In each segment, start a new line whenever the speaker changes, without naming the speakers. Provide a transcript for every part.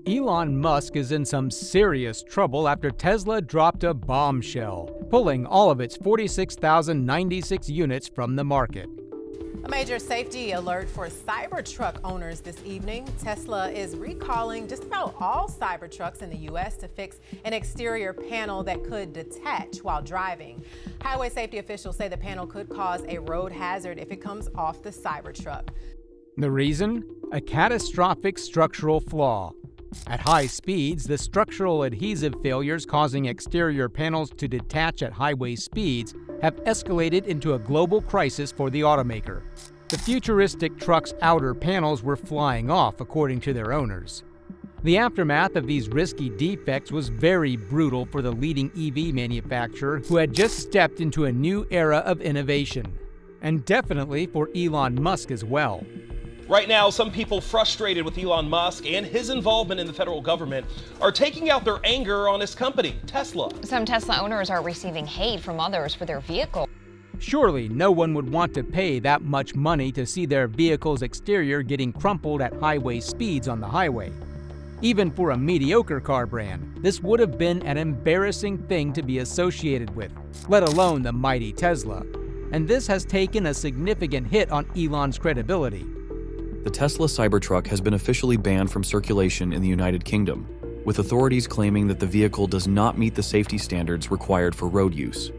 Elon Musk is in some serious trouble after Tesla dropped a bombshell, pulling all of its 46,096 units from the market.
A major safety alert for Cybertruck owners this evening. Tesla is recalling just about all Cybertrucks in the U.S. to fix an exterior panel that could detach while driving. Highway safety officials say the panel could cause a road hazard if it comes off the Cybertruck.
The reason? A catastrophic structural flaw. At high speeds, the structural adhesive failures causing exterior panels to detach at highway speeds have escalated into a global crisis for the automaker. The futuristic truck's outer panels were flying off, according to their owners. The aftermath of these risky defects was very brutal for the leading EV manufacturer, who had just stepped into a new era of innovation. And definitely for Elon Musk as well.
Right now, some people frustrated with Elon Musk and his involvement in the federal government are taking out their anger on his company, Tesla.
Some Tesla owners are receiving hate from others for their vehicle.
Surely no one would want to pay that much money to see their vehicle's exterior getting crumpled at highway speeds on the highway. Even for a mediocre car brand, this would have been an embarrassing thing to be associated with, let alone the mighty Tesla. And this has taken a significant hit on Elon's credibility.
The Tesla Cybertruck has been officially banned from circulation in the United Kingdom, with authorities claiming that the vehicle does not meet the safety standards required for road use.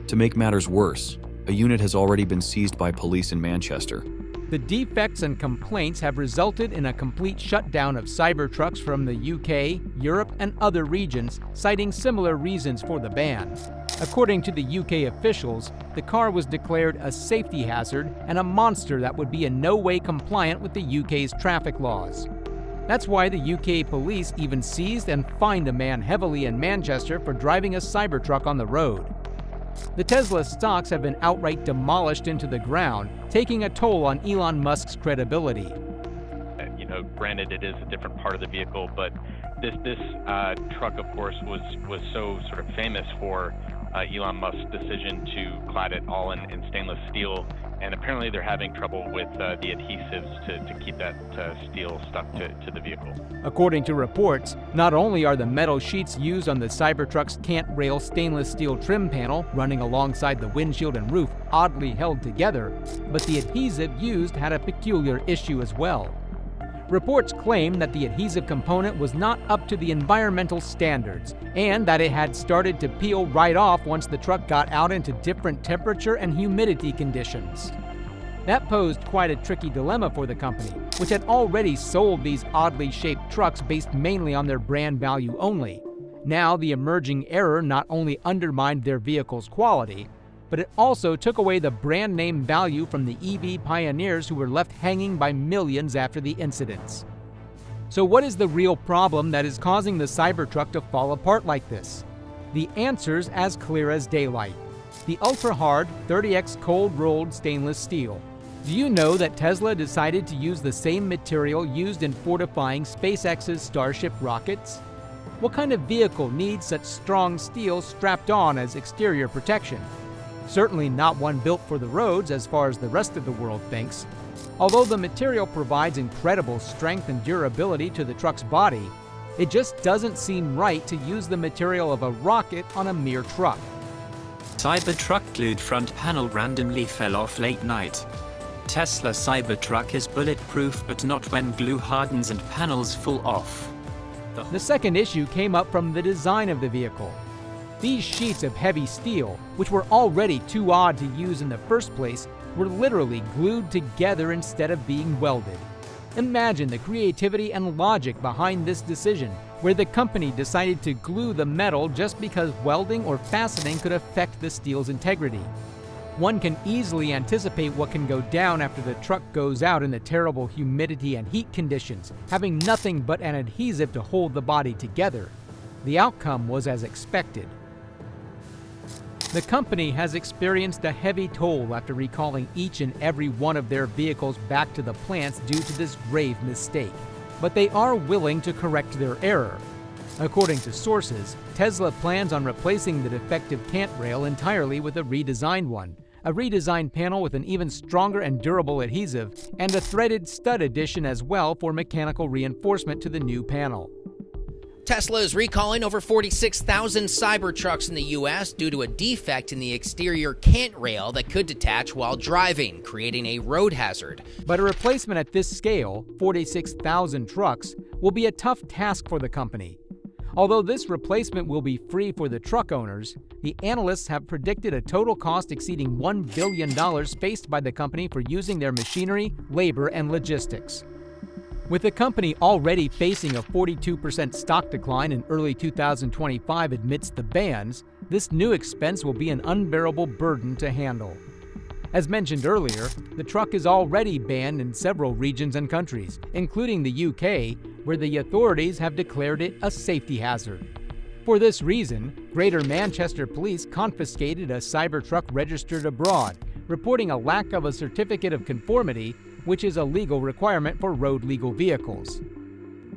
To make matters worse, a unit has already been seized by police in Manchester.
The defects and complaints have resulted in a complete shutdown of Cybertrucks from the UK, Europe, and other regions, citing similar reasons for the ban. According to the UK officials, the car was declared a safety hazard and a monster that would be in no way compliant with the UK's traffic laws. That's why the UK police even seized and fined a man heavily in Manchester for driving a Cybertruck on the road. The Tesla stocks have been outright demolished into the ground, taking a toll on Elon Musk's credibility.
Granted, it is a different part of the vehicle, but this truck, of course, was so sort of famous for Elon Musk's decision to clad it all in stainless steel, and apparently they're having trouble with the adhesives to keep that steel stuck to the vehicle.
According to reports, not only are the metal sheets used on the Cybertruck's cant rail stainless steel trim panel running alongside the windshield and roof oddly held together, but the adhesive used had a peculiar issue as well. Reports claim that the adhesive component was not up to the environmental standards, and that it had started to peel right off once the truck got out into different temperature and humidity conditions. That posed quite a tricky dilemma for the company, which had already sold these oddly shaped trucks based mainly on their brand value only. Now, the emerging error not only undermined their vehicle's quality, but it also took away the brand name value from the EV pioneers who were left hanging by millions after the incidents. So what is the real problem that is causing the Cybertruck to fall apart like this? The answer's as clear as daylight. The ultra-hard 30X cold-rolled stainless steel. Do you know that Tesla decided to use the same material used in fortifying SpaceX's Starship rockets? What kind of vehicle needs such strong steel strapped on as exterior protection? Certainly not one built for the roads as far as the rest of the world thinks. Although the material provides incredible strength and durability to the truck's body, it just doesn't seem right to use the material of a rocket on a mere truck.
Cybertruck glued front panel randomly fell off late night. Tesla Cybertruck is bulletproof, but not when glue hardens and panels fall off.
The second issue came up from the design of the vehicle. These sheets of heavy steel, which were already too odd to use in the first place, were literally glued together instead of being welded. Imagine the creativity and logic behind this decision, where the company decided to glue the metal just because welding or fastening could affect the steel's integrity. One can easily anticipate what can go down after the truck goes out in the terrible humidity and heat conditions, having nothing but an adhesive to hold the body together. The outcome was as expected. The company has experienced a heavy toll after recalling each and every one of their vehicles back to the plants due to this grave mistake. But they are willing to correct their error. According to sources, Tesla plans on replacing the defective cant rail entirely with a redesigned one, a redesigned panel with an even stronger and durable adhesive, and a threaded stud addition as well for mechanical reinforcement to the new panel.
Tesla is recalling over 46,000 Cybertrucks in the U.S. due to a defect in the exterior cant rail that could detach while driving, creating a road hazard.
But a replacement at this scale, 46,000 trucks, will be a tough task for the company. Although this replacement will be free for the truck owners, the analysts have predicted a total cost exceeding $1 billion faced by the company for using their machinery, labor, and logistics. With the company already facing a 42% stock decline in early 2025 amidst the bans, this new expense will be an unbearable burden to handle. As mentioned earlier, the truck is already banned in several regions and countries, including the UK, where the authorities have declared it a safety hazard. For this reason, Greater Manchester Police confiscated a Cybertruck registered abroad, reporting a lack of a certificate of conformity, which is a legal requirement for road-legal vehicles.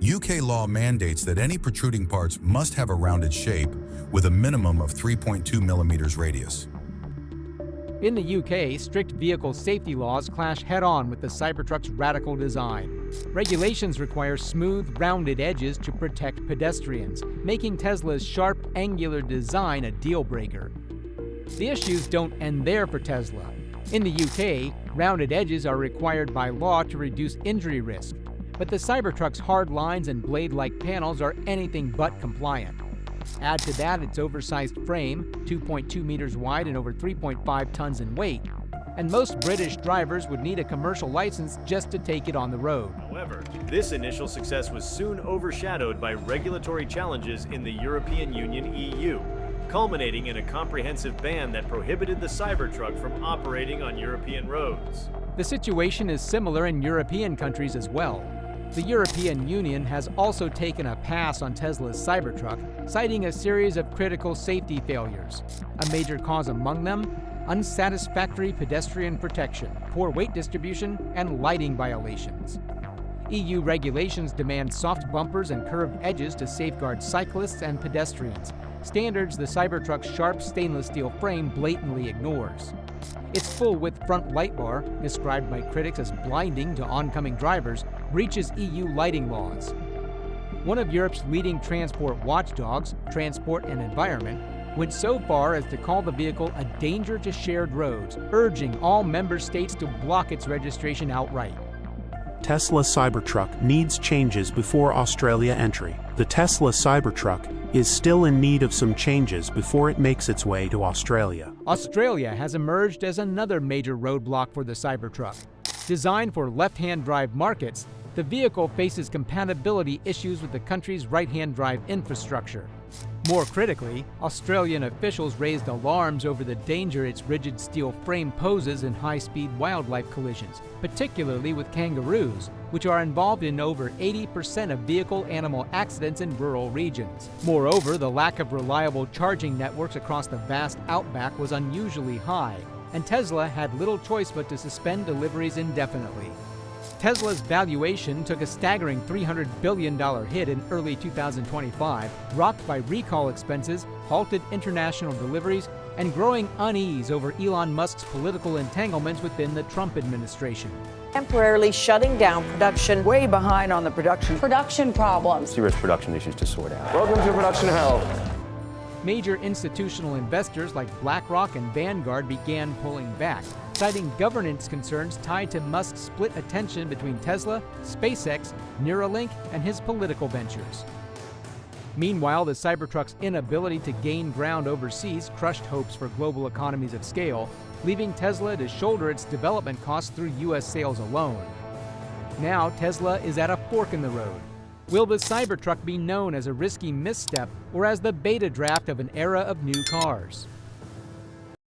UK law mandates that any protruding parts must have a rounded shape with a minimum of 3.2 millimeters radius.
In the UK, strict vehicle safety laws clash head-on with the Cybertruck's radical design. Regulations require smooth, rounded edges to protect pedestrians, making Tesla's sharp, angular design a deal-breaker. The issues don't end there for Tesla. In the UK, rounded edges are required by law to reduce injury risk, but the Cybertruck's hard lines and blade-like panels are anything but compliant. Add to that its oversized frame, 2.2 meters wide and over 3.5 tons in weight, and most British drivers would need a commercial license just to take it on the road.
However, this initial success was soon overshadowed by regulatory challenges in the European Union (EU), culminating in a comprehensive ban that prohibited the Cybertruck from operating on European roads.
The situation is similar in European countries as well. The European Union has also taken a pass on Tesla's Cybertruck, citing a series of critical safety failures. A major cause among them, unsatisfactory pedestrian protection, poor weight distribution, and lighting violations. EU regulations demand soft bumpers and curved edges to safeguard cyclists and pedestrians, standards the Cybertruck's sharp stainless steel frame blatantly ignores. Its full-width front light bar, described by critics as blinding to oncoming drivers, breaches EU lighting laws. One of Europe's leading transport watchdogs, Transport and Environment, went so far as to call the vehicle a danger to shared roads, urging all member states to block its registration outright.
Tesla Cybertruck needs changes before Australia entry. The Tesla Cybertruck is still in need of some changes before it makes its way to Australia.
Australia has emerged as another major roadblock for the Cybertruck. Designed for left-hand drive markets, the vehicle faces compatibility issues with the country's right-hand drive infrastructure. More critically, Australian officials raised alarms over the danger its rigid steel frame poses in high-speed wildlife collisions, particularly with kangaroos, which are involved in over 80% of vehicle-animal accidents in rural regions. Moreover, the lack of reliable charging networks across the vast outback was unusually high, and Tesla had little choice but to suspend deliveries indefinitely. Tesla's valuation took a staggering $300 billion hit in early 2025, rocked by recall expenses, halted international deliveries, and growing unease over Elon Musk's political entanglements within the Trump administration.
Temporarily shutting down production.
Way behind on the production problems.
Serious production issues to sort out.
Welcome to production hell.
Major institutional investors like BlackRock and Vanguard began pulling back, citing governance concerns tied to Musk's split attention between Tesla, SpaceX, Neuralink, and his political ventures. Meanwhile, the Cybertruck's inability to gain ground overseas crushed hopes for global economies of scale, leaving Tesla to shoulder its development costs through U.S. sales alone. Now, Tesla is at a fork in the road. Will the Cybertruck be known as a risky misstep or as the beta draft of an era of new cars?